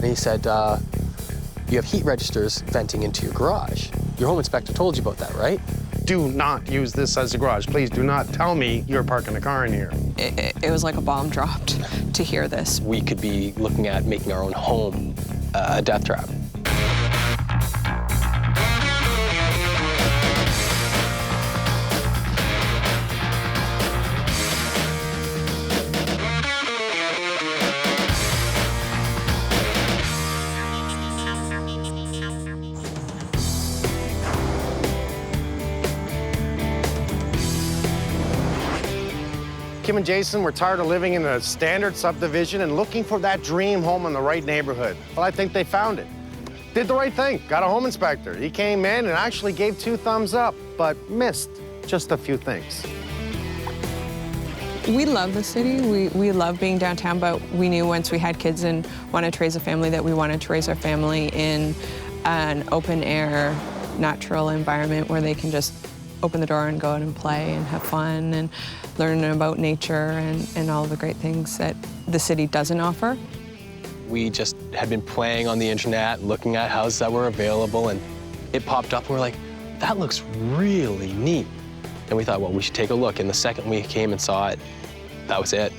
and he said, you have heat registers venting into your garage. Your home inspector told you about that, right? Do not use this as a garage. Please do not tell me you're parking a car in here. It was like a bomb dropped to hear this. We could be looking at making our own home a death trap. Kim and Jason were tired of living in a standard subdivision and looking for that dream home in the right neighborhood. Well, I think they found it. Did the right thing, got a home inspector. He came in and actually gave 2 thumbs up, but missed just a few things. We love the city. We love being downtown, but we knew once we had kids and wanted to raise a family that we wanted to raise our family in an open air, natural environment where they can just open the door and go out and play and have fun and learn about nature and all the great things that the city doesn't offer. We just had been playing on the internet, looking at houses that were available, and it popped up, and we're like, that looks really neat. And we thought, well, we should take a look. And the second we came and saw it, that was it.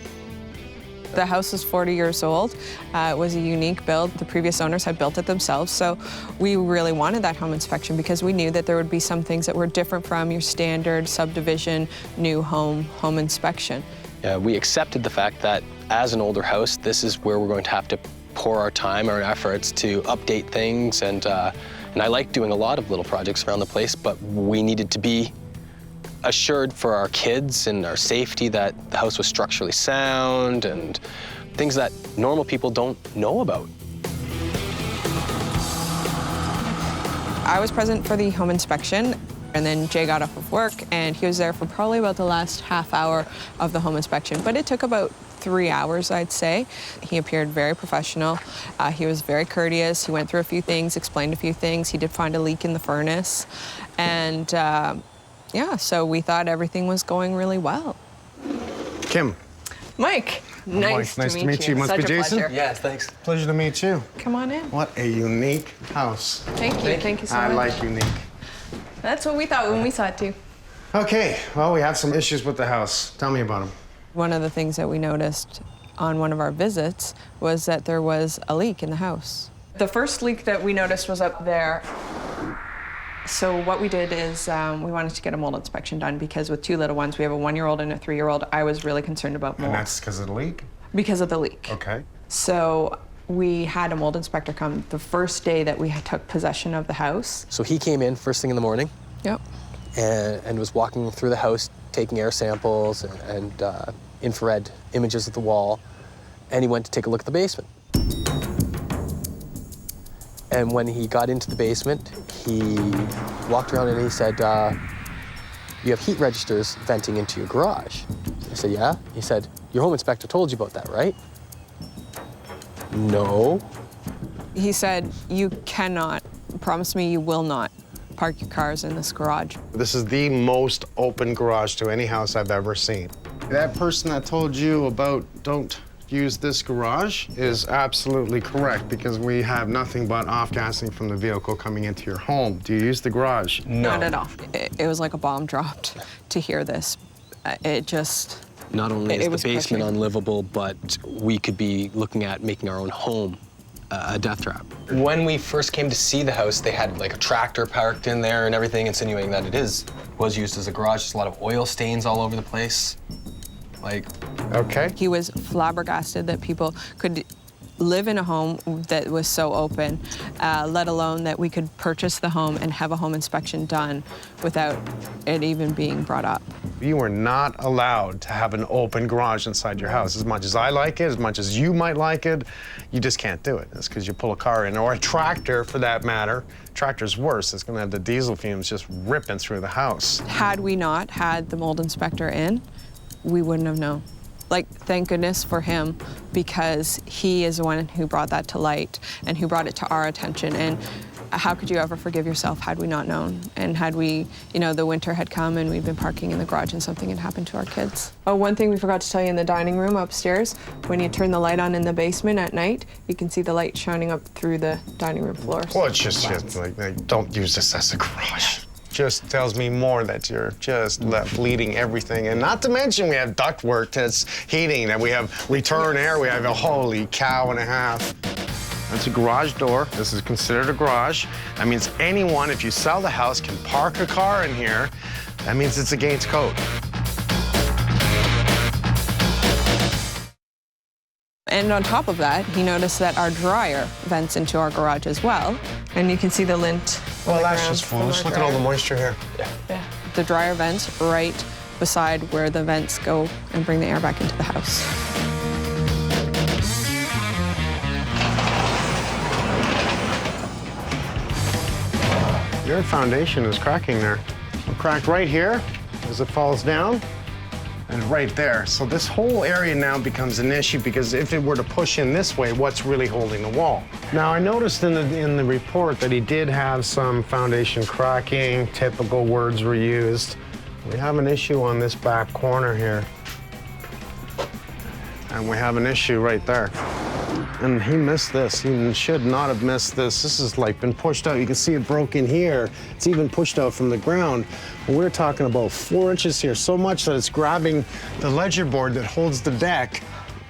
The house is 40 years old. It was a unique build. The previous owners had built it themselves, so we really wanted that home inspection because we knew that there would be some things that were different from your standard subdivision, new home inspection. We accepted the fact that as an older house, this is where we're going to have to pour our time, our efforts to update things, and I like doing a lot of little projects around the place, but we needed to be assured for our kids and our safety that the house was structurally sound and things that normal people don't know about. I was present for the home inspection, and then Jay got off of work, and he was there for probably about the last half hour of the home inspection, but it took about 3 hours, I'd say. He appeared very professional. He was very courteous. He went through a few things, explained a few things. He did find a leak in the furnace, and yeah, so we thought everything was going really well. Kim. Mike, nice to meet you. Must Such be a Jason? pleasure. Yes, thanks. Pleasure to meet you. Come on in. What a unique house. Thank you. Thank you so much. I like unique. That's what we thought when we saw it too. Okay, well, we have some issues with the house. Tell me about them. One of the things that we noticed on one of our visits was that there was a leak in the house. The first leak that we noticed was up there. So what we did is we wanted to get a mold inspection done because with 2 little ones, we have a 1-year-old and a 3-year-old, I was really concerned about mold. And that's because of the leak? Because of the leak. Okay. So we had a mold inspector come the first day that we took possession of the house. So he came in first thing in the morning. Yep. And was walking through the house, taking air samples and infrared images of the wall, and he went to take a look at the basement. And when he got into the basement, he walked around and he said, you have heat registers venting into your garage. I said, yeah. He said, your home inspector told you about that, right? No. He said, you cannot, promise me you will not park your cars in this garage. This is the most open garage to any house I've ever seen. That person that told you about don't use this garage is absolutely correct because we have nothing but off-gassing from the vehicle coming into your home. Do you use the garage? No. Not at all. It was like a bomb dropped to hear this. It just... Not only is the basement crushing. unlivable, but we could be looking at making our own home a death trap. When we first came to see the house, they had like a tractor parked in there and everything, insinuating that was used as a garage. There's a lot of oil stains all over the place. Okay. He was flabbergasted that people could live in a home that was so open, let alone that we could purchase the home and have a home inspection done without it even being brought up. You are not allowed to have an open garage inside your house. As much as I like it, as much as you might like it, you just can't do it. It's because you pull a car in, or a tractor for that matter. Tractor's worse. It's gonna have the diesel fumes just ripping through the house. Had we not had the mold inspector in, we wouldn't have known. Like, thank goodness for him, because he is the one who brought that to light and who brought it to our attention. And how could you ever forgive yourself had we not known? And had we, the winter had come and we'd been parking in the garage and something had happened to our kids. Oh, one thing we forgot to tell you in the dining room upstairs, when you turn the light on in the basement at night, you can see the light shining up through the dining room floors. Well, it's just like, don't use this as a garage. Just tells me more that you're just left leading everything. And not to mention we have ductwork that's heating, and we have return air, we have a holy cow and a half. That's a garage door. This is considered a garage. That means anyone, if you sell the house, can park a car in here. That means it's against code. And on top of that, he noticed that our dryer vents into our garage as well. And you can see the lint. Well, that's just foolish. Look at all the moisture here. Yeah. The dryer vents right beside where the vents go and bring the air back into the house. Your foundation is cracking there. Cracked right here as it falls down, and right there. So this whole area now becomes an issue, because if it were to push in this way, what's really holding the wall? Now, I noticed in the report that he did have some foundation cracking. Typical words were used. We have an issue on this back corner here. And we have an issue right there. And he missed this. He should not have missed this. This has like been pushed out. You can see it broken here. It's even pushed out from the ground. We're talking about 4 inches here, so much that it's grabbing the ledger board that holds the deck.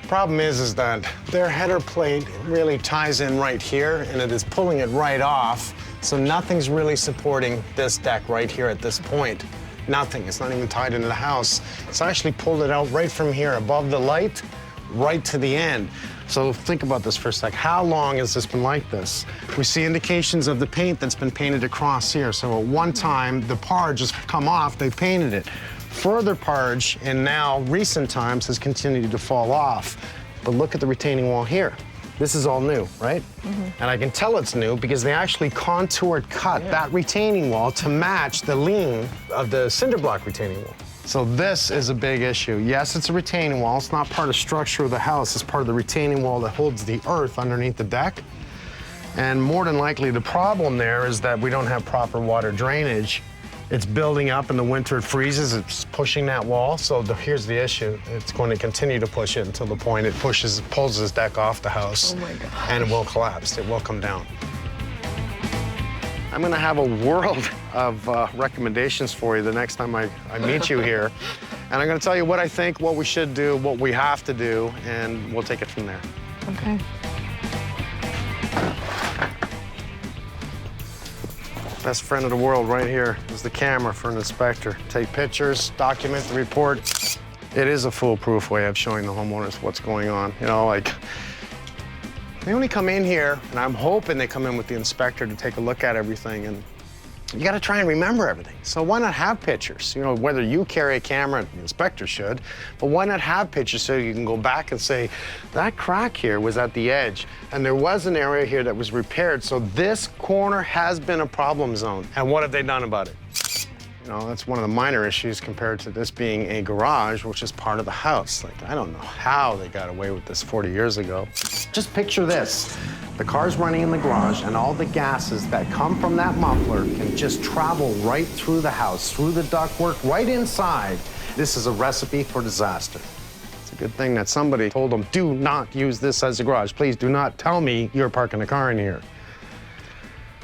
Problem is that their header plate really ties in right here, and it is pulling it right off. So nothing's really supporting this deck right here at this point. Nothing. It's not even tied into the house. It's actually pulled it out right from here above the light, right to the end. So think about this for a sec. How long has this been like this? We see indications of the paint that's been painted across here. So at one time, the parge has come off, they painted it. Further parge, in now recent times, has continued to fall off. But look at the retaining wall here. This is all new, right? And I can tell it's new because they actually contoured cut that retaining wall to match the lean of the cinder block retaining wall. So this is a big issue. Yes, it's a retaining wall. It's not part of the structure of the house. It's part of the retaining wall that holds the earth underneath the deck. And more than likely, the problem there is that we don't have proper water drainage. It's building up in the winter, it freezes, it's pushing that wall. So here's the issue. It's going to continue to push it until the point it pulls this deck off the house. Oh my God. And it will collapse, it will come down. I'm gonna have a world of recommendations for you the next time I meet you here. And I'm gonna tell you what I think, what we should do, what we have to do, and we'll take it from there. Okay. Best friend of the world right here is the camera for an inspector. Take pictures, document the report. It is a foolproof way of showing the homeowners what's going on. They only come in here, and I'm hoping they come in with the inspector to take a look at everything, and you gotta try and remember everything. So why not have pictures? Whether you carry a camera, the inspector should, but why not have pictures so you can go back and say, that crack here was at the edge, and there was an area here that was repaired, so this corner has been a problem zone. And what have they done about it? That's one of the minor issues compared to this being a garage, which is part of the house. I don't know how they got away with this 40 years ago. Just picture this. The car's running in the garage, and all the gases that come from that muffler can just travel right through the house, through the ductwork, right inside. This is a recipe for disaster. It's a good thing that somebody told them, do not use this as a garage. Please do not tell me you're parking a car in here.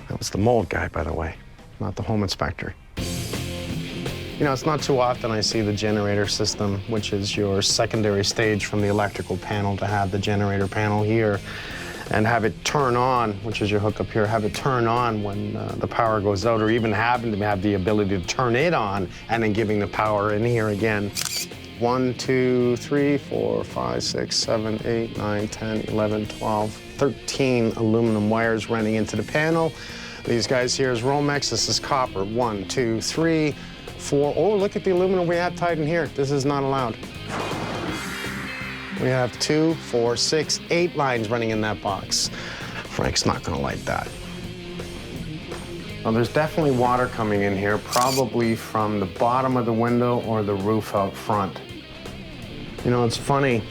That was the mold guy, by the way, not the home inspector. It's not too often I see the generator system, which is your secondary stage from the electrical panel, to have the generator panel here and have it turn on, which is your hookup here, have it turn on when the power goes out, or even having to have the ability to turn it on and then giving the power in here again. 1, 2, 3, 4, 5, 6, 7, 8, 9, 10, 11, 12, 13 aluminum wires running into the panel. These guys here is Romex, this is copper. 1, 2, 3, 4. Oh, look at the aluminum we have tied in here. This is not allowed. We have 2, 4, 6, 8 lines running in that box. Frank's not gonna like that. Now, there's definitely water coming in here, probably from the bottom of the window or the roof out front. It's funny.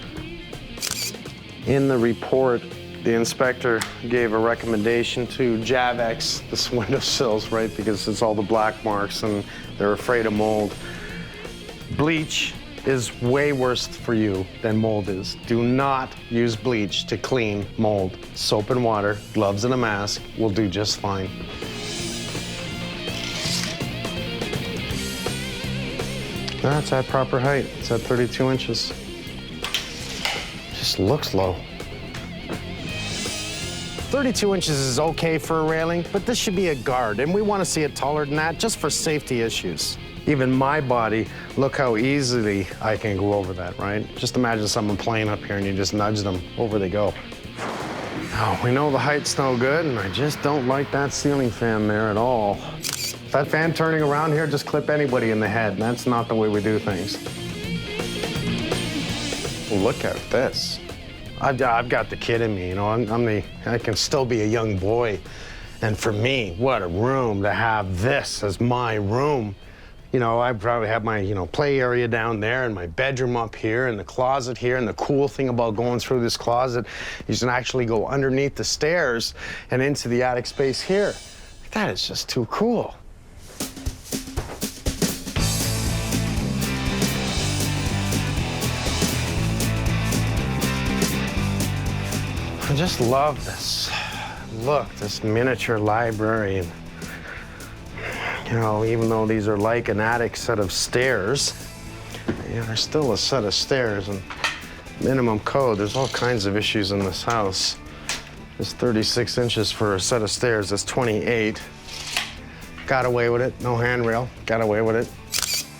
In the report, The inspector gave a recommendation to Javex the windowsills, right? Because it's all the black marks and they're afraid of mold. Bleach is way worse for you than mold is. Do not use bleach to clean mold. Soap and water, gloves and a mask will do just fine. That's at proper height. It's at 32 inches. Just looks low. 32 inches is okay for a railing, but this should be a guard, and we want to see it taller than that just for safety issues. Even my body, look how easily I can go over that, right? Just imagine someone playing up here and you just nudge them, over they go. Now, we know the height's no good, and I just don't like that ceiling fan there at all. That fan turning around here, just clip anybody in the head. That's not the way we do things. Look at this. I've got the kid in me, you know. I can still be a young boy. And for me, what a room to have this as my room. You know, I probably have my, play area down there and my bedroom up here and the closet here. And the cool thing about going through this closet, you can actually go underneath the stairs and into the attic space here. That is just too cool. I just love this. Look, this miniature library. And, even though these are like an attic set of stairs, they're still a set of stairs. And minimum code, there's all kinds of issues in this house. It's 36 inches for a set of stairs. That's 28. Got away with it. No handrail. Got away with it.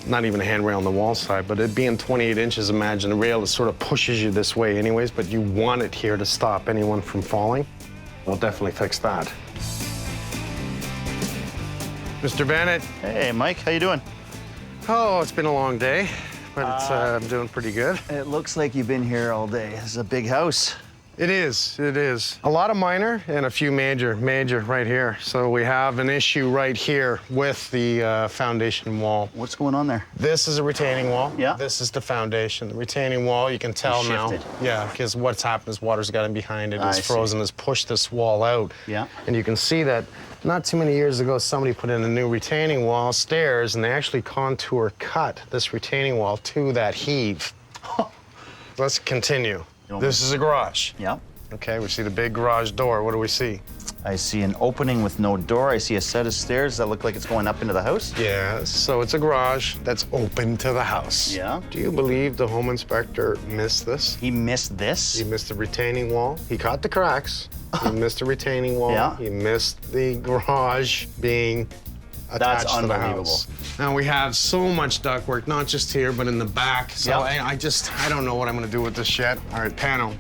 Not even a handrail on the wall side, but it being 28 inches, imagine a rail that sort of pushes you this way anyways, but you want it here to stop anyone from falling. We'll definitely fix that. Mr. Bennett. Hey, Mike, how you doing? Oh, it's been a long day, but I'm doing pretty good. It looks like you've been here all day. This is a big house. It is. A lot of minor and a few major right here. So we have an issue right here with the foundation wall. What's going on there? This is a retaining wall. Yeah. This is the foundation. The retaining wall, you can tell now. Shifted. Yeah, because what's happened is water's gotten behind it. I It's frozen, see. has pushed this wall out. Yeah. And you can see that not too many years ago, somebody put in a new retaining wall, stairs, and they actually contour cut this retaining wall to that heave. Let's continue. This is a garage. Yeah. Okay, we see the big garage door. What do we see? I see an opening with no door. I see a set of stairs that look like it's going up into the house. Yeah, so it's a garage that's open to the house. Yeah. Do you believe the home inspector missed this? He missed this? He missed the retaining wall. He caught the cracks. He missed the retaining wall. Yeah. He missed the garage being attached That's to the unbelievable. house. Now we have so much ductwork, not just here, but in the back. So Yeah. I don't know what I'm gonna do with this shit. All right, panel.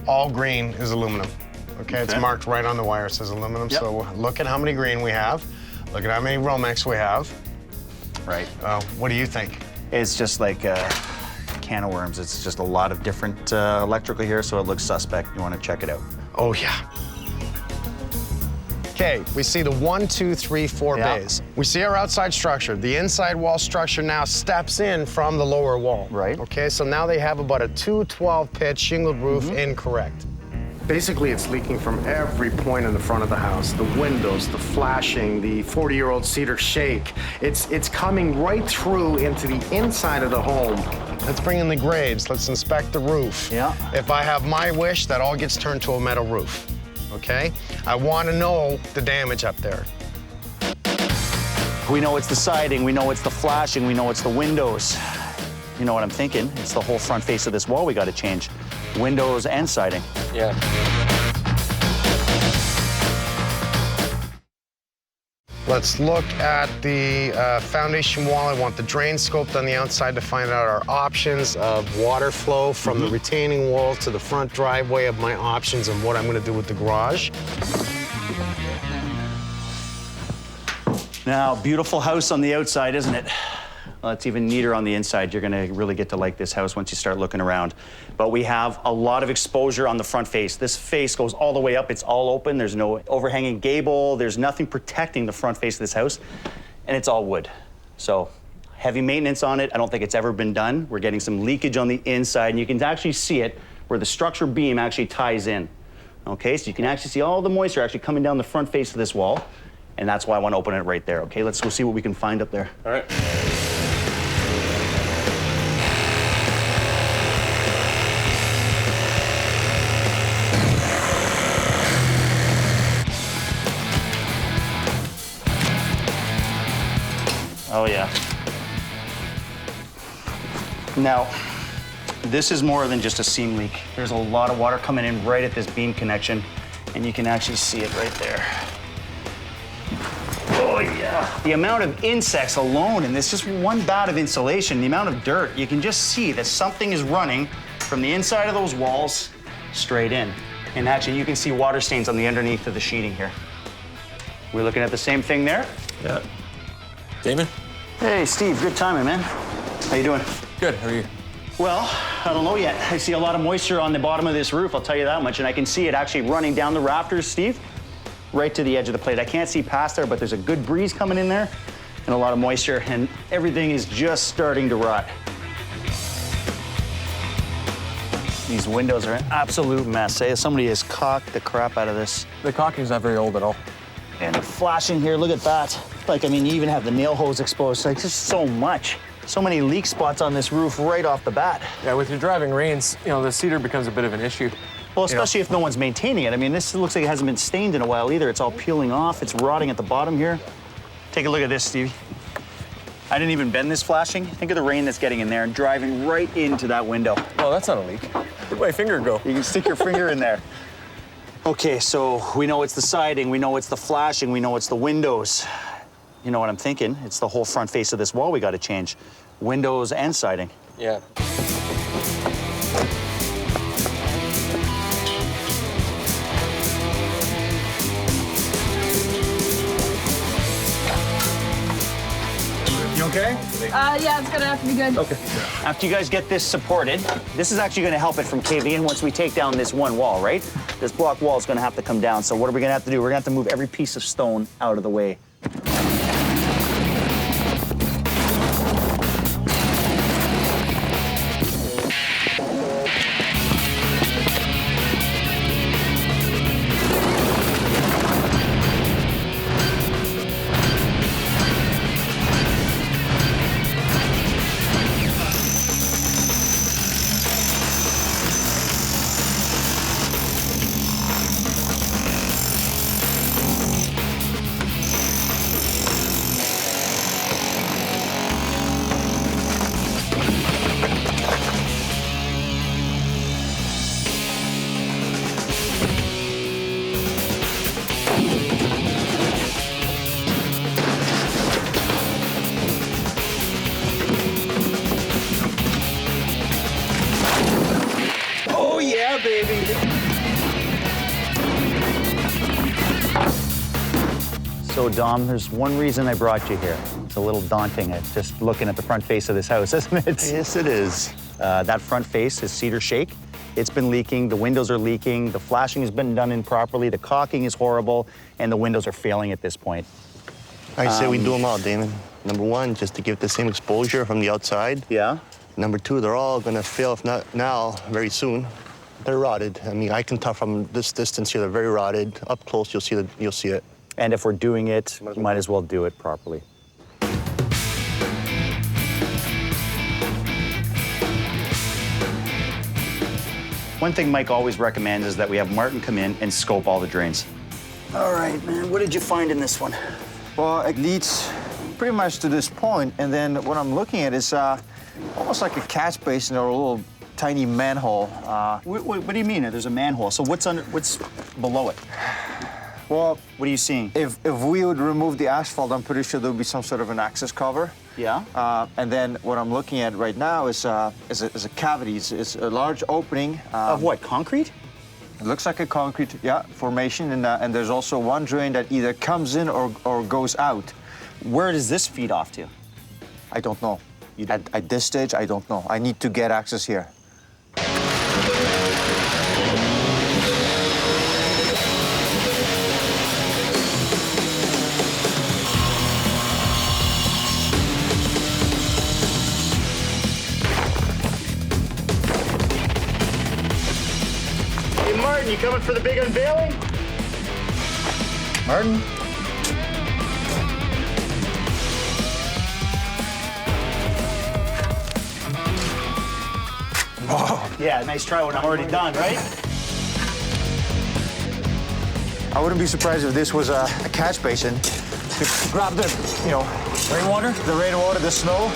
All green is aluminum. Okay, it's marked right on the wire, it says aluminum. Yep. So look at how many green we have. Look at how many Romex we have. Right. What do you think? It's just like a can of worms. It's just a lot of different electrical here, so it looks suspect. You want to check it out. Oh, yeah. Okay, we see the 1, 2, 3, 4 Yeah. bays. We see our outside structure. The inside wall structure now steps in from the lower wall. Right. Okay, so now they have about a 212 pitch shingled roof incorrect. Basically, it's leaking from every point in the front of the house. The windows, the flashing, the 40-year-old cedar shake. It's coming right through into the inside of the home. Let's bring in the grades. Let's inspect the roof. Yeah. If I have my wish, that all gets turned to a metal roof. Okay? I want to know the damage up there. We know it's the siding, we know it's the flashing, we know it's the windows. You know what I'm thinking? It's the whole front face of this wall we got to change. Windows and siding. Yeah. Let's look at the foundation wall. I want the drain scoped on the outside to find out our options of water flow from the retaining wall to the front driveway, of my options and what I'm going to do with the garage. Now, beautiful house on the outside, isn't it? Well, it's even neater on the inside. You're gonna really get to like this house once you start looking around. But we have a lot of exposure on the front face. This face goes all the way up. It's all open. There's no overhanging gable. There's nothing protecting the front face of this house. And it's all wood. So heavy maintenance on it. I don't think it's ever been done. We're getting some leakage on the inside, and you can actually see it where the structure beam actually ties in. Okay, so you can actually see all the moisture actually coming down the front face of this wall. And that's why I want to open it right there, okay? Let's go see what we can find up there. All right. Oh, yeah. Now, this is more than just a seam leak. There's a lot of water coming in right at this beam connection, and you can actually see it right there. Oh, yeah. The amount of insects alone in this, just one bat of insulation, the amount of dirt, you can just see that something is running from the inside of those walls straight in. And actually, you can see water stains on the underneath of the sheeting here. We're looking at the same thing there? Yeah. Damon? Hey, Steve, good timing, man. How you doing? Good, how are you? Well, I don't know yet. I see a lot of moisture on the bottom of this roof, I'll tell you that much, and I can see it actually running down the rafters, Steve, right to the edge of the plate. I can't see past there, but there's a good breeze coming in there and a lot of moisture, and everything is just starting to rot. These windows are an absolute mess. Somebody has caulked the crap out of this. The caulking's not very old at all. And the flashing here, look at that. Like, I mean, you even have the nail hose exposed. Like, just so much. So many leak spots on this roof right off the bat. Yeah, with your driving rains, you know, the cedar becomes a bit of an issue. Well, especially if no one's maintaining it. I mean, this looks like it hasn't been stained in a while either. It's all peeling off. It's rotting at the bottom here. Take a look at this, Stevie. I didn't even bend this flashing. Think of the rain that's getting in there and driving right into that window. Oh, that's not a leak. Where'd my finger go? You can stick your finger in there. Okay, so we know it's the siding, we know it's the flashing, we know it's the windows. You know what I'm thinking? It's the whole front face of this wall we got to change. Windows and siding. Yeah. You okay? Yeah, it's gonna have to be good. Okay. After you guys get this supported, this is actually gonna help it from caving in once we take down this one wall, right? This block wall is gonna have to come down. So what are we gonna have to do? We're gonna have to move every piece of stone out of the way. Oh yeah, baby. So Dom, there's one reason I brought you here. It's a little daunting, just looking at the front face of this house, isn't it? Yes, it is. That front face is cedar shake. It's been leaking, the windows are leaking, the flashing has been done improperly, the caulking is horrible, and the windows are failing at this point. I say we do them all, Damon. Number one, just to give the same exposure from the outside. Yeah? Number two, they're all gonna fail, if not now, very soon. They're rotted. I mean, I can tell from this distance here, they're very rotted. Up close, you'll see it. And if we're doing it, you might as well do it properly. One thing Mike always recommends is that we have Martin come in and scope all the drains. All right, man, what did you find in this one? Well, it leads pretty much to this point, and then what I'm looking at is almost like a catch basin or a little tiny manhole. What do you mean? There's a manhole. So what's below it? Well, What are you seeing? if we would remove the asphalt, I'm pretty sure there would be some sort of an access cover. Yeah? And then what I'm looking at right now is a cavity. It's a large opening. Of what, concrete? It looks like a concrete, formation, and there's also one drain that either comes in or goes out. Where does this feed off to? I don't know. At this stage, I don't know. I need to get access here. Hey, Martin, you coming gentlemen, for the big unveiling. Martin. Oh. Yeah, nice try when I'm already done, right? I wouldn't be surprised if this was a catch basin to grab the, Rainwater? the rainwater, the snow.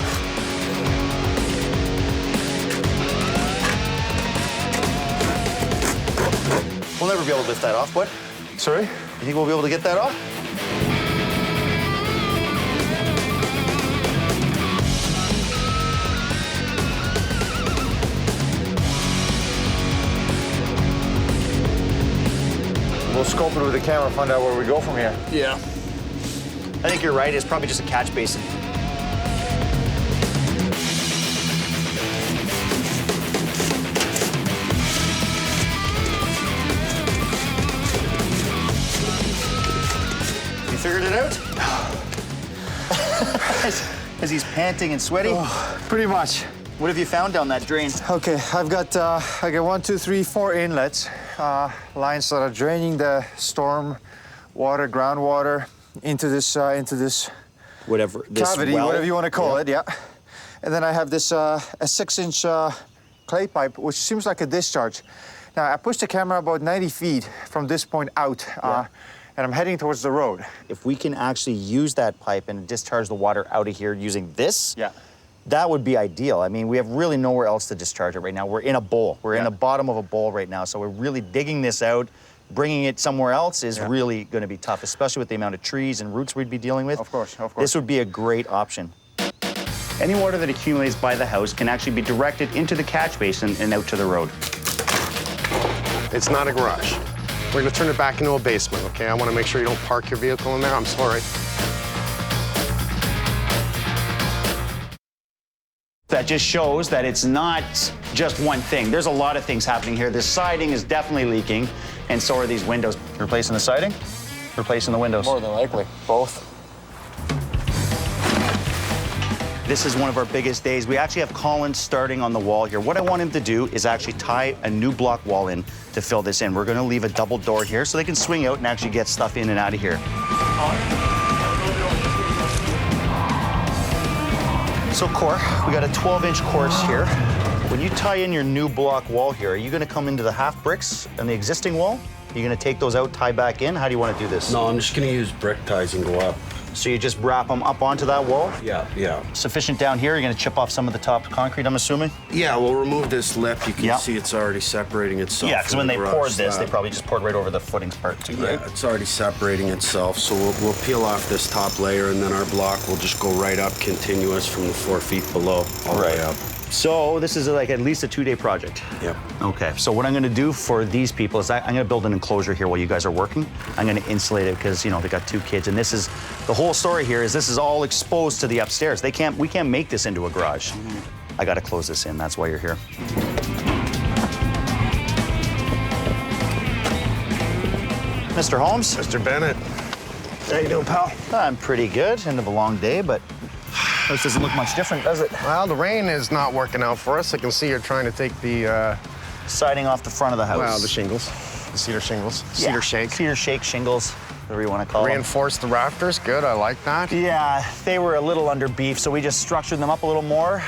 We'll never be able to lift that off, what? Sorry? You think we'll be able to get that off? We'll scope it with the camera, find out where we go from here. Yeah. I think you're right. It's probably just a catch basin. You figured it out? As he's panting and sweaty? Pretty much. What have you found down that drain? Okay, I got 1, 2, 3, 4 inlets, lines that are draining the storm water, groundwater into this Whatever. This cavity, well? whatever you want to call it, yeah. And then I have this a 6-inch clay pipe, which seems like a discharge. Now I pushed the camera about 90 feet from this point out, and I'm heading towards the road. If we can actually use that pipe and discharge the water out of here using this, that would be ideal. I mean, we have really nowhere else to discharge it right now. We're in a bowl. We're in the bottom of a bowl right now, so we're really digging this out. Bringing it somewhere else is really going to be tough, especially with the amount of trees and roots we'd be dealing with. Of course, of course. This would be a great option. Any water that accumulates by the house can actually be directed into the catch basin and out to the road. It's not a garage. We're gonna turn it back into a basement, okay? I wanna make sure you don't park your vehicle in there. I'm sorry. That just shows that it's not just one thing. There's a lot of things happening here. This siding is definitely leaking, and so are these windows. Replacing the siding? Replacing the windows? More than likely, both. This is one of our biggest days. We actually have Colin starting on the wall here. What I want him to do is actually tie a new block wall in to fill this in. We're gonna leave a double door here so they can swing out and actually get stuff in and out of here. So core, we got a 12-inch course here. When you tie in your new block wall here, are you gonna come into the half bricks on the existing wall? Are you gonna take those out, tie back in? How do you wanna do this? No, I'm just gonna use brick ties and go up. So you just wrap them up onto that wall? Yeah. Sufficient down here, you're gonna chip off some of the top concrete, I'm assuming? Yeah, we'll remove this lip. You can see it's already separating itself. Yeah, because when they poured this, they probably just poured right over the footings part too, right? Yeah, it's already separating itself. So we'll peel off this top layer, and then our block will just go right up continuous from the 4 feet below all the way up. So this is like at least a 2-day project. Yep. Okay, so what I'm gonna do for these people is I'm gonna build an enclosure here while you guys are working. I'm gonna insulate it because, you know, they got 2 kids, and this is, the whole story here is this is all exposed to the upstairs. We can't make this into a garage. I gotta close this in, that's why you're here. Mr. Holmes? Mr. Bennett. How you doing, pal? I'm pretty good, end of a long day, but this doesn't look much different, does it? Well, the rain is not working out for us. I can see you're trying to take the, Siding off the front of the house. well, the shingles, the cedar shingles, cedar shake. Cedar shake shingles, whatever you want to call them. Reinforce the rafters. Good, I like that. Yeah, they were a little under beef, so we just structured them up a little more.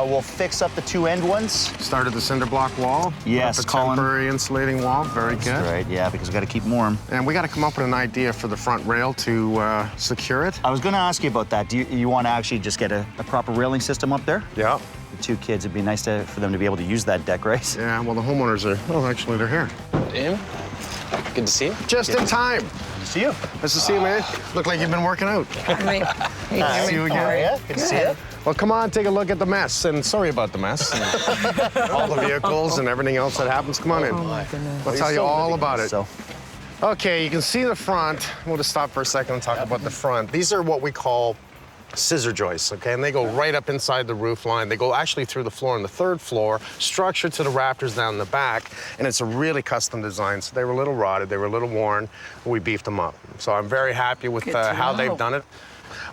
We'll fix up the 2 end ones. Started the cinder block wall. Yes, the Colin. Temporary insulating wall. Very good. Right, yeah, because we got to keep them warm. And we got to come up with an idea for the front rail to secure it. I was going to ask you about that. Do you want to actually just get a proper railing system up there? Yeah. The 2 kids, it'd be nice for them to be able to use that deck, right? Yeah, well, the homeowners are, oh, actually, they're here. Damn. Good to see you. Just in time. Good to see you. Nice to see you, man. Look like you've been working out. Hey, See you again. Good to see you. Well, come on, take a look at the mess. And sorry about the mess. And all the vehicles and everything else that happens. Come on in. Oh my goodness. I'll tell you all about it. So, Okay, you can see the front. We'll just stop for a second and talk about the front. These are what we call scissor joists, okay? And they go right up inside the roof line. They go actually through the floor on the 3rd floor, structured to the rafters down in the back, and it's a really custom design. So they were a little rotted, they were a little worn, and we beefed them up. So I'm very happy with how they've done it.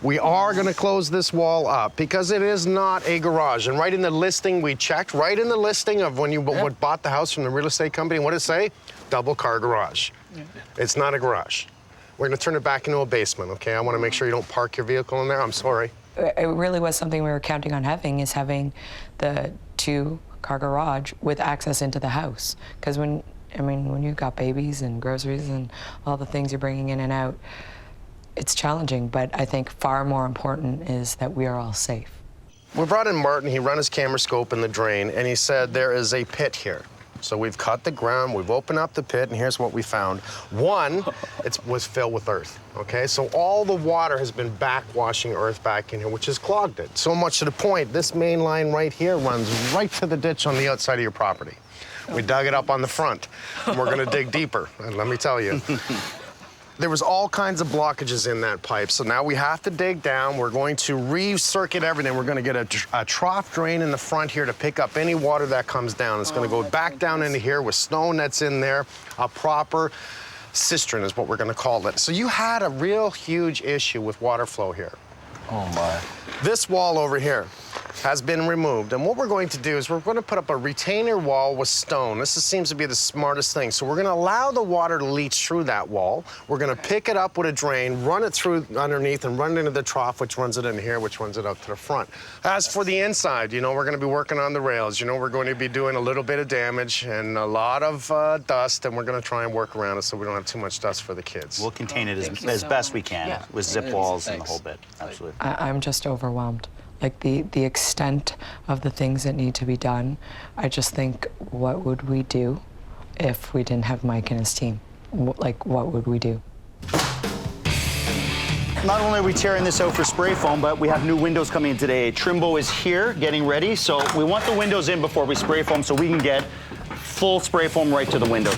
We are gonna close this wall up because it is not a garage. And right in the listing we checked, right in the listing of when you bought the house from the real estate company, what did it say? double car garage. It's not a garage. We're gonna turn it back into a basement, okay? I wanna make sure you don't park your vehicle in there, I'm sorry. It really was something we were counting on having, is having the 2-car garage with access into the house. Because when you've got babies and groceries and all the things you're bringing in and out, it's challenging, but I think far more important is that we are all safe. We brought in Martin, he ran his camera scope in the drain, and he said there is a pit here. So we've cut the ground, we've opened up the pit, and here's what we found. One, it was filled with earth, okay? So all the water has been backwashing earth back in here, which has clogged it. So much to the point, this main line right here runs right to the ditch on the outside of your property. We dug it up on the front, and we're gonna dig deeper, and let me tell you. There was all kinds of blockages in that pipe, so now we have to dig down. We're going to recircuit everything. We're going to get a trough drain in the front here to pick up any water that comes down. It's going to go back down into here with stone that's in there. A proper cistern is what we're going to call it. So you had a real huge issue with water flow here. Oh, my. This wall over here has been removed, and what we're going to do is we're going to put up a retainer wall with stone. This seems to be the smartest thing. So we're going to allow the water to leach through that wall. We're going to pick it up with a drain, run it through underneath, and run it into the trough, which runs it in here, which runs it up to the front. As for the inside, you know, we're going to be working on the rails. You know, we're going to be doing a little bit of damage and a lot of dust, and we're going to try and work around it so we don't have too much dust for the kids. We'll contain it as best we can with zip walls and the whole bit. Absolutely. I'm just overwhelmed. Like the extent of the things that need to be done. I just think, what would we do if we didn't have Mike and his team? Like, what would we do? Not only are we tearing this out for spray foam, but we have new windows coming in today. Trimbo is here getting ready, so we want the windows in before we spray foam so we can get full spray foam right to the window.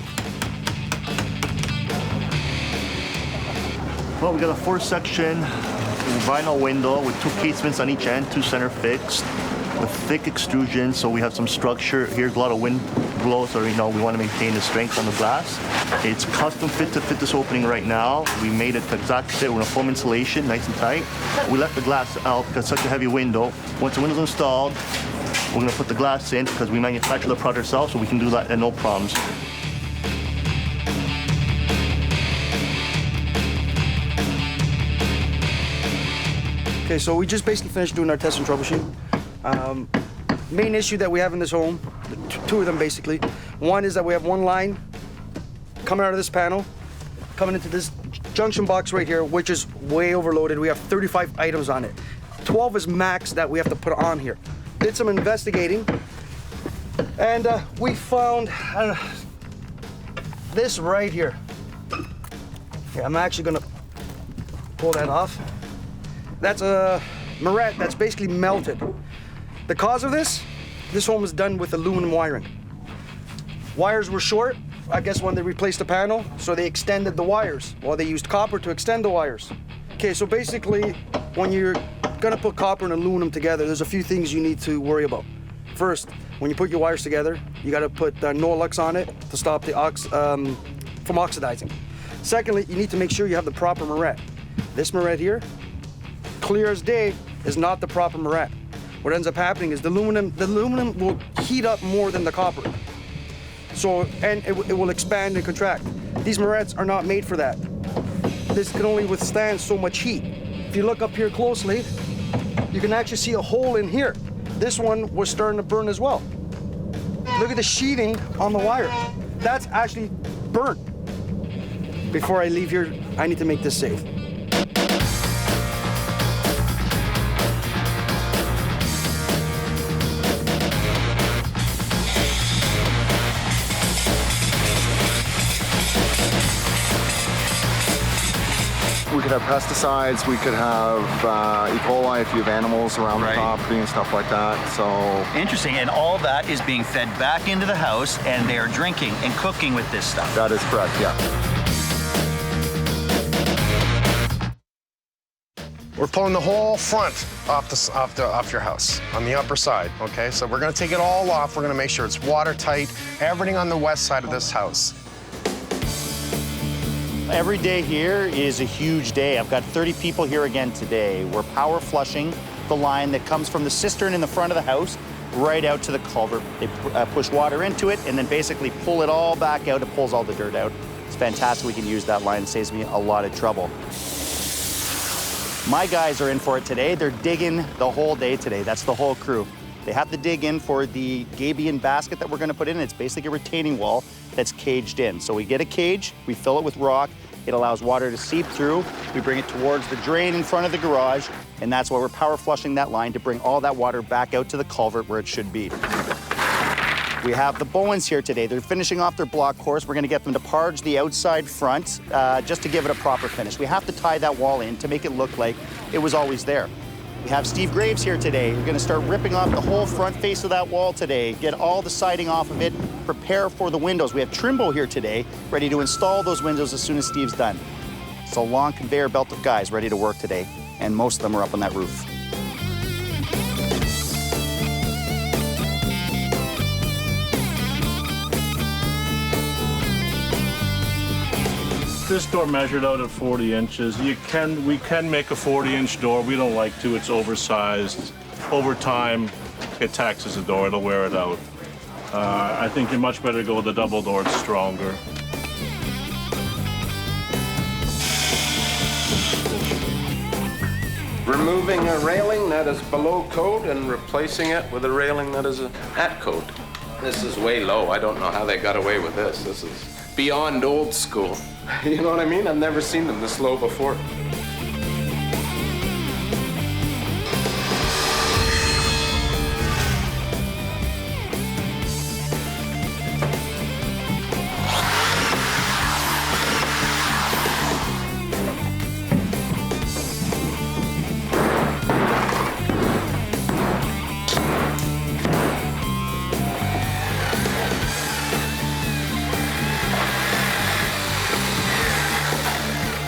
Well, we got a 4-section vinyl window with 2 casements on each end, 2 center fixed, with thick extrusion, so we have some structure. Here's a lot of wind blows, so we want to maintain the strength on the glass. It's custom fit to fit this opening right now. We made it exact fit with a foam insulation, nice and tight. We left the glass out because it's such a heavy window. Once the window's installed, we're going to put the glass in because we manufacture the product ourselves, so we can do that and no problems. Okay, so we just basically finished doing our test and troubleshoot. Main issue that we have in this home, 2 of them basically. One is that we have one line coming out of this panel, coming into this junction box right here, which is way overloaded. We have 35 items on it. 12 is max that we have to put on here. Did some investigating, and we found this right here. Here, I'm actually gonna pull that off. That's a moret that's basically melted. The cause of this home was done with aluminum wiring. Wires were short, I guess, when they replaced the panel, so they extended the wires. Well, they used copper to extend the wires. Okay, so basically, when you're gonna put copper and aluminum together, there's a few things you need to worry about. First, when you put your wires together, you gotta put Norlux on it to stop the from oxidizing. Secondly, you need to make sure you have the proper moret. This moret here, clear as day, is not the proper moret. What ends up happening is the aluminum will heat up more than the copper. So, and it will expand and contract. These morets are not made for that. This can only withstand so much heat. If you look up here closely, you can actually see a hole in here. This one was starting to burn as well. Look at the sheeting on the wire. That's actually burnt. Before I leave here, I need to make this safe. We could have pesticides, we could have E. coli if you have animals around the property and stuff like that, so. Interesting, and all that is being fed back into the house, and they are drinking and cooking with this stuff. That is correct, yeah. We're pulling the whole front off your house on the upper side, okay? So we're gonna take it all off. We're gonna make sure it's watertight, everything on the west side of this house. Every day here is a huge day. I've got 30 people here again today. We're power flushing the line that comes from the cistern in the front of the house right out to the culvert. They push water into it and then basically pull it all back out. It pulls all the dirt out. It's fantastic. We can use that line. It saves me a lot of trouble. My guys are in for it today. They're digging the whole day today. That's the whole crew. They have to dig in for the gabion basket that we're going to put in. It's basically a retaining wall that's caged in. So we get a cage, we fill it with rock. It allows water to seep through. We bring it towards the drain in front of the garage, and that's why we're power flushing that line to bring all that water back out to the culvert where it should be. We have the Bowens here today. They're finishing off their block course. We're going to get them to parge the outside front just to give it a proper finish. We have to tie that wall in to make it look like it was always there. We have Steve Graves here today. We're going to start ripping off the whole front face of that wall today, get all the siding off of it, prepare for the windows. We have Trimbo here today, ready to install those windows as soon as Steve's done. It's a long conveyor belt of guys ready to work today, and most of them are up on that roof. This door measured out at 40 inches. We can make a 40-inch door. We don't like to. It's oversized. Over time, it taxes the door. It'll wear it out. I think you're much better to go with a double door. It's stronger. Removing a railing that is below code and replacing it with a railing that is at code. This is way low. I don't know how they got away with this. This is beyond old school. You know what I mean? I've never seen them this low before.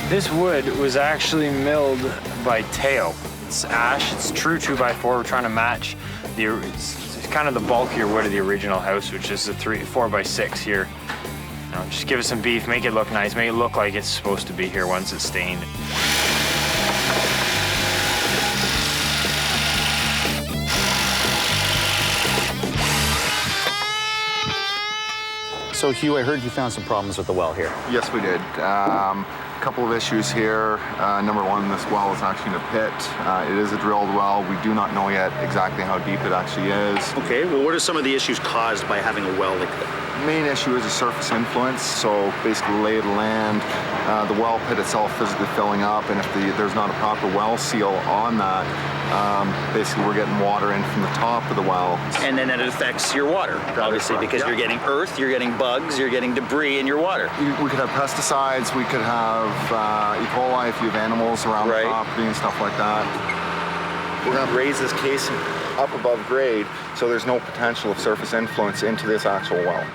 This wood was actually milled by Teo. It's ash, it's true 2x4. We're trying to match it's kind of the bulkier wood of the original house, which is the 4x6 here. You know, just give it some beef, make it look nice, make it look like it's supposed to be here once it's stained. So Hugh, I heard you found some problems with the well here. Yes, we did. A couple of issues here. Number one, this well is actually in a pit. It is a drilled well. We do not know yet exactly how deep it actually is. Okay, well, what are some of the issues caused by having a well like that? The main issue is a surface influence, so basically lay of the land, the well pit itself physically filling up, and if there's not a proper well seal on that, basically we're getting water in from the top of the well. And then it affects your water, obviously, because you're getting earth, you're getting bugs, you're getting debris in your water. We could have pesticides, we could have E. coli if you have animals around the property and stuff like that. We're going to raise this casing up above grade so there's no potential of surface influence into this actual well.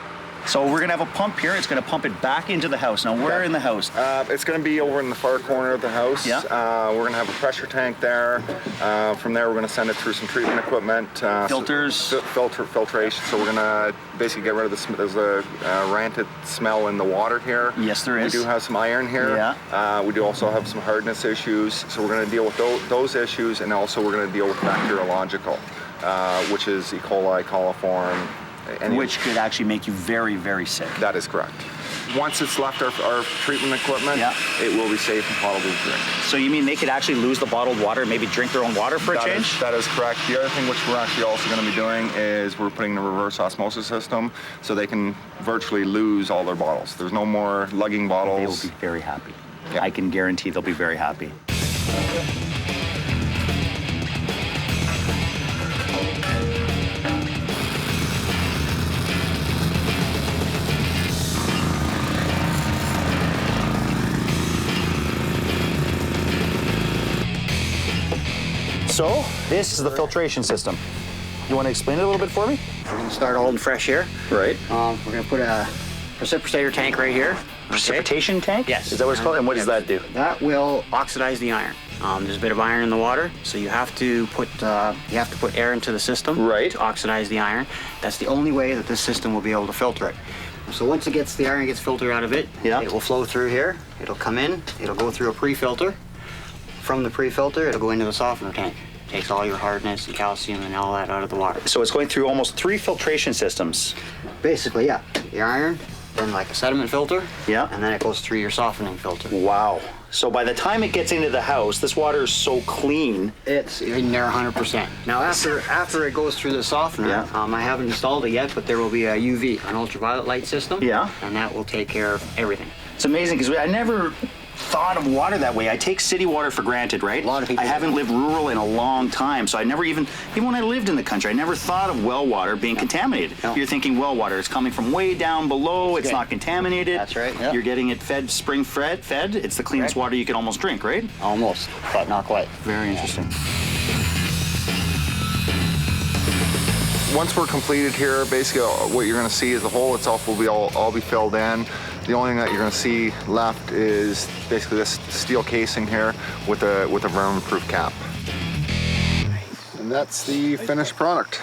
So we're going to have a pump here. It's going to pump it back into the house. Now, where in the house? It's going to be over in the far corner of the house. Yeah. We're going to have a pressure tank there. From there, we're going to send it through some treatment equipment. Filters. Filtration. So we're going to basically get rid of the there's a rancid smell in the water here. Yes, there is. We do have some iron here. Yeah. We do also have some hardness issues. So we're going to deal with those issues, and also we're going to deal with bacteriological, which is E. coli, coliform. Which could actually make you very, very sick. That is correct. Once it's left our treatment equipment, it will be safe and potable to drink. So you mean they could actually lose the bottled water and maybe drink their own water for a change? That is correct. The other thing which we're actually also going to be doing is we're putting in a reverse osmosis system so they can virtually lose all their bottles. There's no more lugging bottles. They will be very happy. Yeah. I can guarantee they'll be very happy. So, this is the filtration system. You want to explain it a little bit for me? We're going to start holding fresh here. Right. We're going to put a precipitator tank right here. Precipitation tank? Yes. Is that what it's called? And what does that do? That will oxidize the iron. There's a bit of iron in the water, so you have to put air into the system to oxidize the iron. That's the only way that this system will be able to filter it. So once the iron gets filtered out of it, it will flow through here. It'll come in. It'll go through a pre-filter. From the pre-filter, it'll go into the softener tank. takes all your hardness and calcium and all that out of the water. So it's going through almost 3 filtration systems. Basically, yeah. The iron, then like a sediment filter. Yeah. And then it goes through your softening filter. Wow. So by the time it gets into the house, this water is so clean. It's in there 100%. Now after it goes through the softener, I haven't installed it yet, but there will be a UV, an ultraviolet light system. Yeah. And that will take care of everything. It's amazing because I never thought of water that way. I take city water for granted, right? A lot of people I haven't lived rural in a long time, so I never even when I lived in the country, I never thought of well water being contaminated. No. You're thinking well water, it's coming from way down below, it's not contaminated. That's right, yeah. You're getting it spring fed. It's the cleanest water you can almost drink, right? Almost, but not quite. Very interesting. Once we're completed here, basically what you're going to see is the hole itself will be all be filled in. The only thing that you're going to see left is basically this steel casing here with a vermin-proof cap. And that's the finished product.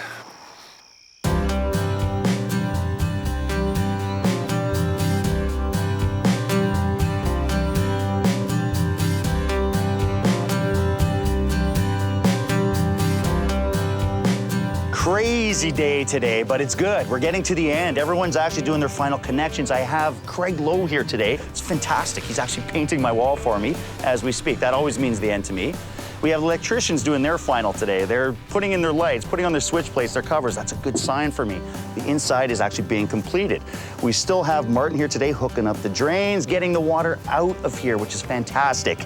Crazy day today, but it's good. We're getting to the end. Everyone's actually doing their final connections. I have Craig Lowe here today. It's fantastic. He's actually painting my wall for me as we speak. That always means the end to me. We have electricians doing their final today. They're putting in their lights, putting on their switch plates, their covers. That's a good sign for me. The inside is actually being completed. We still have Martin here today hooking up the drains, getting the water out of here, which is fantastic.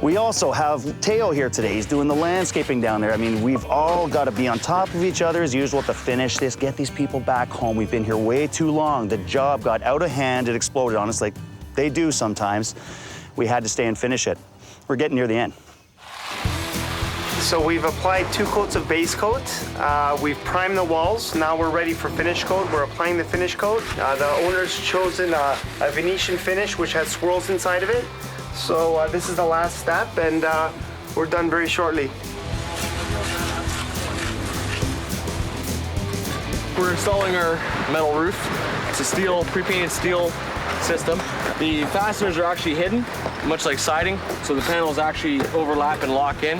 We also have Teo here today. He's doing the landscaping down there. I mean, we've all got to be on top of each other as usual to finish this, get these people back home. We've been here way too long. The job got out of hand. It exploded on us like they do sometimes. We had to stay and finish it. We're getting near the end. So we've applied 2 coats of base coat. We've primed the walls. Now we're ready for finish coat. We're applying the finish coat. The owner's chosen a Venetian finish, which has swirls inside of it. So this is the last step, and we're done very shortly. We're installing our metal roof. It's a steel, pre-painted steel system. The fasteners are actually hidden, much like siding, so the panels actually overlap and lock in.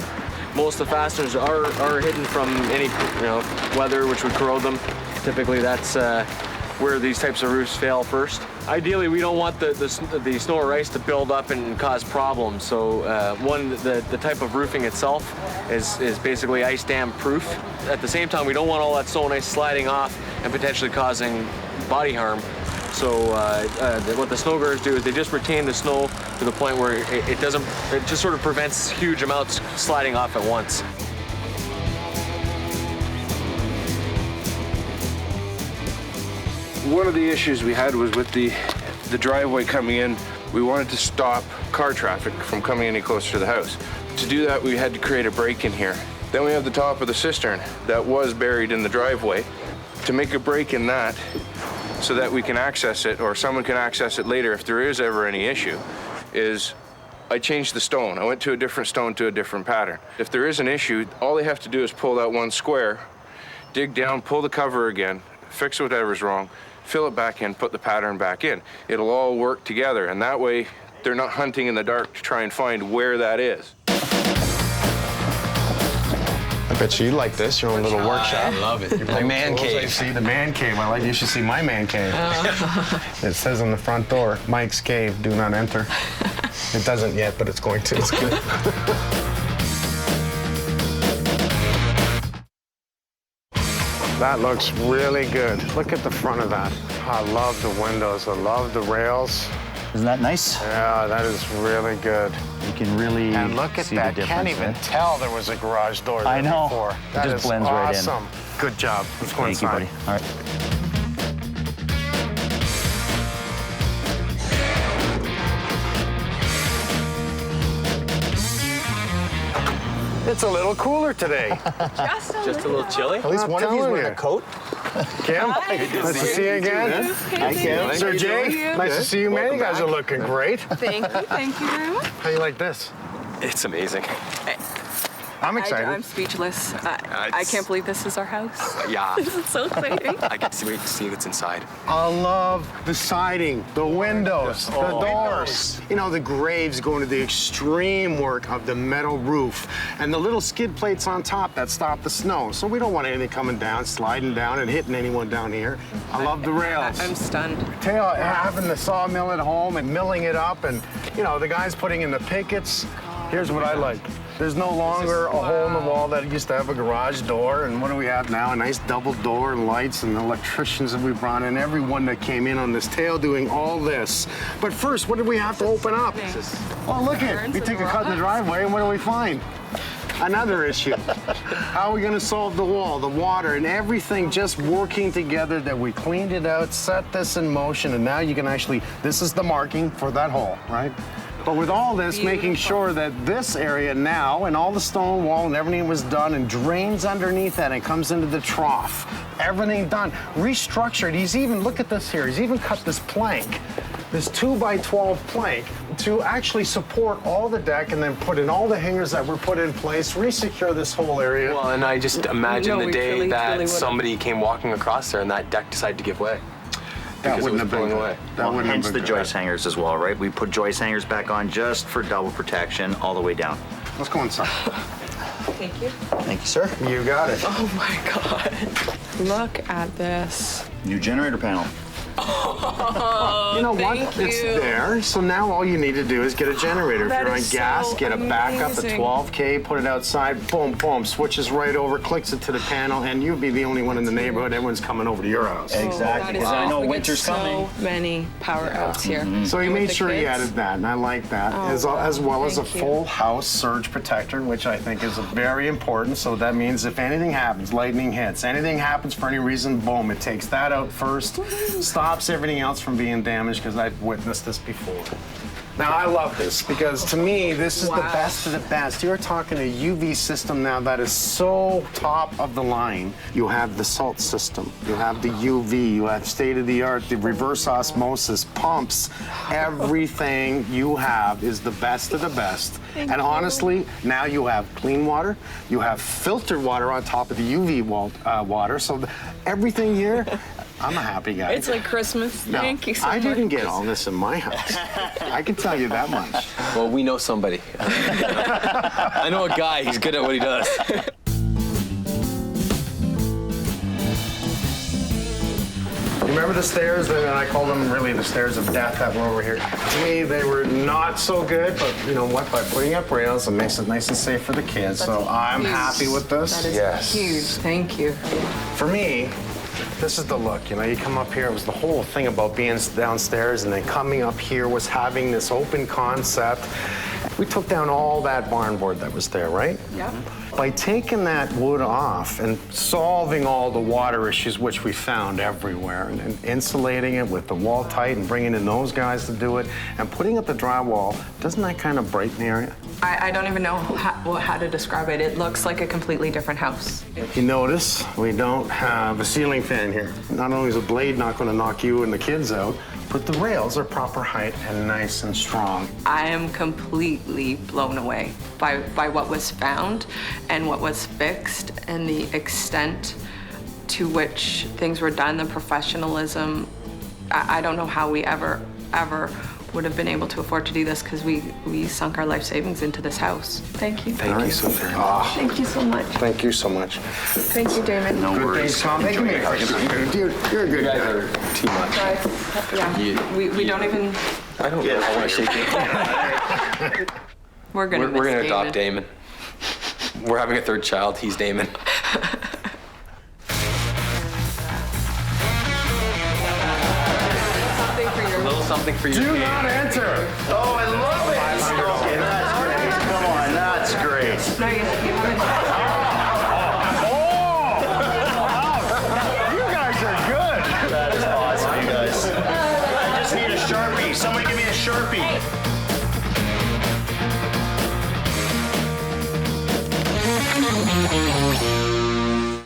Most of the fasteners are hidden from any weather, which would corrode them. Typically, that's where these types of roofs fail first. Ideally, we don't want the snow or ice to build up and cause problems. So the type of roofing itself is basically ice dam proof. At the same time, we don't want all that snow and ice sliding off and potentially causing body harm. So what the snow guards do is they just retain the snow to the point where it just sort of prevents huge amounts sliding off at once. One of the issues we had was with the driveway coming in. We wanted to stop car traffic from coming any closer to the house. To do that, we had to create a break in here. Then we have the top of the cistern that was buried in the driveway. To make a break in that so that we can access it, or someone can access it later if there is ever any issue, is I changed the stone. I went to a different stone to a different pattern. If there is an issue, all they have to do is pull that one square, dig down, pull the cover again, fix whatever's wrong, fill it back in, put the pattern back in. It'll all work together, and that way they're not hunting in the dark to try and find where that is. I bet you like this, your own little workshop. I love it. My man cave. I see the man cave. You should see my man cave. It says on the front door, Mike's Cave, do not enter. It doesn't yet, but it's going to. It's good. That looks really good. Look at the front of that. I love the windows. I love the rails. Isn't that nice? Yeah, that is really good. You can really And look at see that. the difference. Can't even tell there was a garage door there I know. before. It That just is blends right in. awesome. Good job. Let's go Thank you, inside. buddy. All right. It's a little cooler today. Just a little chilly. At least one of you's wearing a coat. Kim, nice to see you again. Hi, Kim. Sir Jay, nice to see you, man. You guys are looking great. Thank you very much. How you like this? It's amazing. I'm excited. I'm speechless. I can't believe this is our house. Yeah. This is so exciting. I can't wait to see what's inside. I love the siding, the windows, the doors. You know, the graves go into the extreme work of the metal roof and the little skid plates on top that stop the snow. So we don't want anything coming down, sliding down and hitting anyone down here. I love the rails. I'm stunned. Having the sawmill at home and milling it up and, you know, the guys putting in the pickets. Here's what I like. There's no longer a hole in the wall that used to have a garage door. And what do we have now? A nice double door and lights and electricians that we brought in. Everyone that came in on this tail doing all this. But first, what did we have to open up? Oh, look at it. We take a cut in the driveway and what do we find? Another issue. How are we gonna solve the wall, the water, and everything just working together that we cleaned it out, set this in motion, and now you can actually, this is the marking for that hole, right? But with all this, making sure that this area now and all the stone wall and everything was done and drains underneath that and comes into the trough. Everything done, restructured. He's even, look at this here, he's even cut this plank, this 2x12 plank to actually support all the deck and then put in all the hangers that were put in place, resecure this whole area. Well, and I just imagine the day that somebody came walking across there and that deck decided to give way. That wouldn't have been away. Hence the joist hangers as well, right? We put joist hangers back on just for double protection all the way down. Let's go inside. Thank you. Thank you, sir. You got it. Oh my God. Look at this. New generator panel. Oh, you know what? thank you. It's there. So now all you need to do is get a generator. If That you're on is gas, so get a backup at amazing. 12K, put it outside, boom, boom, switches right over, clicks it to the panel, and you'll be the only one in the neighborhood. Everyone's coming over to your house. Exactly. Because I know winter's coming. So many power outs here. So he And with made the sure he kids. added that, and I like that, as well as a Thank you. full house surge protector, which I think is very important. So that means if anything happens, lightning hits, anything happens for any reason, boom, it takes that out first, stops everything else from being damaged, because I've witnessed this before. Now, I love this because to me, this is the best of the best. You're talking a UV system now that is so top of the line. You have the salt system, you have the UV, you have state-of-the-art, the reverse osmosis, pumps. Everything you have is the best of the best. And honestly, now you have clean water, you have filtered water on top of the UV water, so everything here, I'm a happy guy. It's like Christmas. No, Thank you so much. I didn't get all this in my house. I can tell you that much. Well, we know somebody. I know a guy, he's good at what he does. You remember the stairs? And I call them really the stairs of death that were over here. To me, they were not so good, but you know what? By putting up rails, it makes it nice and safe for the kids. So I'm happy with this. That is huge. Thank you. For me, this is the look. You know, you come up here, it was the whole thing about being downstairs, and then coming up here was having this open concept. We took down all that barn board that was there, right? Yep. By taking that wood off and solving all the water issues, which we found everywhere, and insulating it with the wall tight and bringing in those guys to do it, and putting up the drywall, doesn't that kind of brighten the area? I don't even know how to describe it. It looks like a completely different house. You notice we don't have a ceiling fan here. Not only is the blade not going to knock you and the kids out, but the rails are proper height and nice and strong. I am completely blown away by what was found and what was fixed and the extent to which things were done, the professionalism. I don't know how we ever would have been able to afford to do this because we sunk our life savings into this house. Thank you. Thank you so very much. Thank you so much. Thank you so much. Thank you, Damon. No worries. Thank you. Dude, you're a good guy. Too much. Yeah, we don't even. I don't know. I want to shake it. We're gonna adopt Damon. We're having a third child. He's Damon. Something for your Do not enter. Oh, I love it. Okay, that's great. Come on, that's great. No, you haven't. You guys are good. That is awesome, you guys. I just need a Sharpie. Somebody give me a Sharpie. Hey.